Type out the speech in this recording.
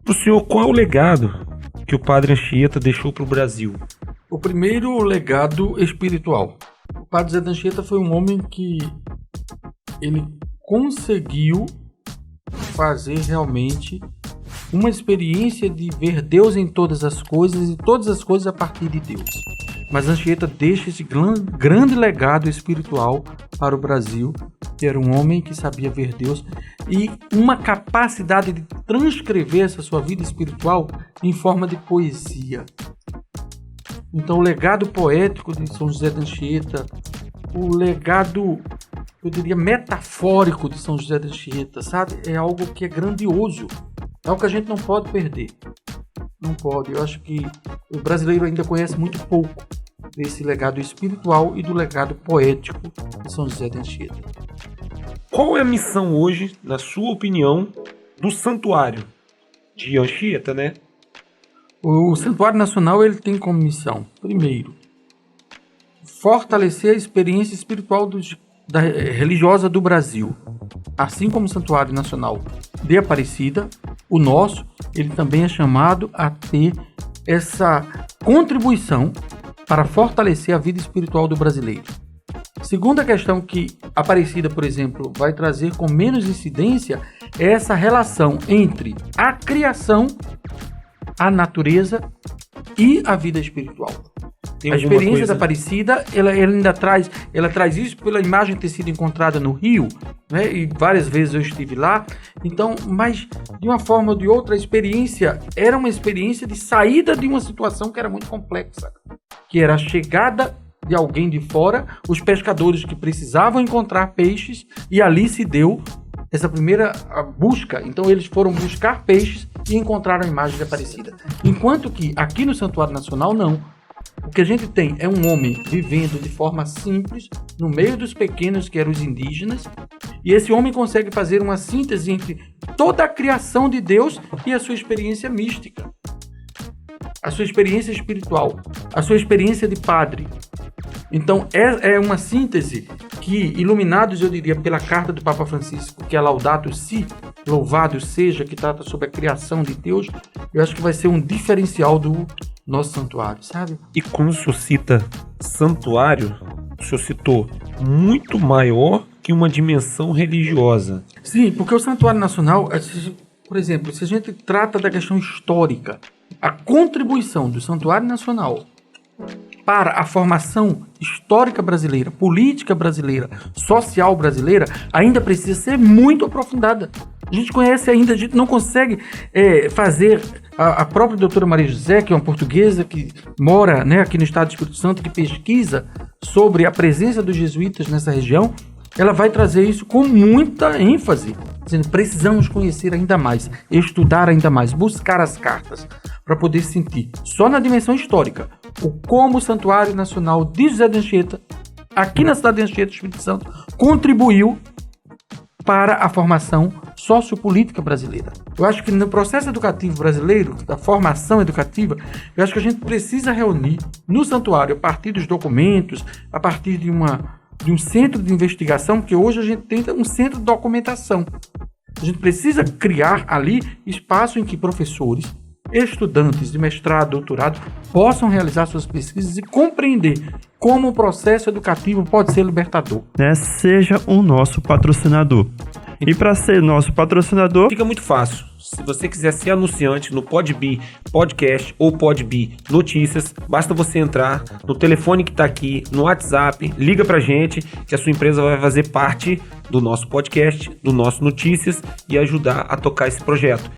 Pro senhor, qual é o legado que o Padre Anchieta deixou para o Brasil? O primeiro legado espiritual. O Padre Zé de Anchieta foi um homem que ele conseguiu fazer realmente uma experiência de ver Deus em todas as coisas e todas as coisas a partir de Deus. Mas Anchieta deixa esse grande legado espiritual para o Brasil, que era um homem que sabia ver Deus e uma capacidade de transcrever essa sua vida espiritual em forma de poesia. Então o legado poético de São José de Anchieta, o legado, eu diria, metafórico de São José de Anchieta, sabe? É algo que é grandioso, é algo que a gente não pode perder. Não pode. Eu acho que o brasileiro ainda conhece muito pouco desse legado espiritual e do legado poético de São José de Anchieta. Qual é a missão hoje, na sua opinião, do Santuário de Anchieta, né? O Santuário Nacional ele tem como missão, primeiro, fortalecer a experiência espiritual religiosa do Brasil. Assim como o Santuário Nacional de Aparecida, o nosso, ele também é chamado a ter essa contribuição para fortalecer a vida espiritual do brasileiro. Segunda questão que Aparecida, por exemplo, vai trazer com menos incidência é essa relação entre a criação, a natureza e a vida espiritual. A experiência da Aparecida, ela ainda traz isso pela imagem ter sido encontrada no Rio, né? E várias vezes eu estive lá. Então, mas de uma forma ou de outra, a experiência era uma experiência de saída de uma situação que era muito complexa, que era a chegada de alguém de fora, os pescadores que precisavam encontrar peixes, e ali se deu essa primeira busca. Então eles foram buscar peixes e encontraram a imagem de Aparecida. Enquanto que aqui no Santuário Nacional não. O que a gente tem é um homem vivendo de forma simples, no meio dos pequenos, que eram os indígenas, e esse homem consegue fazer uma síntese entre toda a criação de Deus e a sua experiência mística, a sua experiência espiritual, a sua experiência de padre. Então é uma síntese que, iluminados, eu diria, pela carta do Papa Francisco, que é Laudato Si, louvado seja, que trata sobre a criação de Deus, eu acho que vai ser um diferencial do nosso santuário, sabe? E quando o senhor cita santuário, o senhor citou muito maior que uma dimensão religiosa. Sim, porque o Santuário Nacional, por exemplo, se a gente trata da questão histórica, a contribuição do Santuário Nacional para a formação histórica brasileira, política brasileira, social brasileira, ainda precisa ser muito aprofundada. A gente conhece ainda, a gente não consegue fazer. A própria doutora Maria José, que é uma portuguesa que mora, né, aqui no estado do Espírito Santo, que pesquisa sobre a presença dos jesuítas nessa região, ela vai trazer isso com muita ênfase, dizendo: precisamos conhecer ainda mais, estudar ainda mais, buscar as cartas, para poder sentir, só na dimensão histórica, o como o Santuário Nacional de José de Anchieta, aqui na cidade de Anchieta, Espírito Santo, contribuiu para a formação sociopolítica brasileira. Eu acho que no processo educativo brasileiro, da formação educativa, eu acho que a gente precisa reunir no santuário, a partir dos documentos, a partir de um centro de investigação, porque hoje a gente tem um centro de documentação. A gente precisa criar ali espaço em que professores, estudantes de mestrado, doutorado, possam realizar suas pesquisas e compreender como o processo educativo pode ser libertador. Seja o nosso patrocinador. E para ser nosso patrocinador, fica muito fácil. Se você quiser ser anunciante no Podbi Podcast ou Podbi Notícias, basta você entrar no telefone que está aqui, no WhatsApp, liga pra gente que a sua empresa vai fazer parte do nosso podcast, do nosso Notícias e ajudar a tocar esse projeto.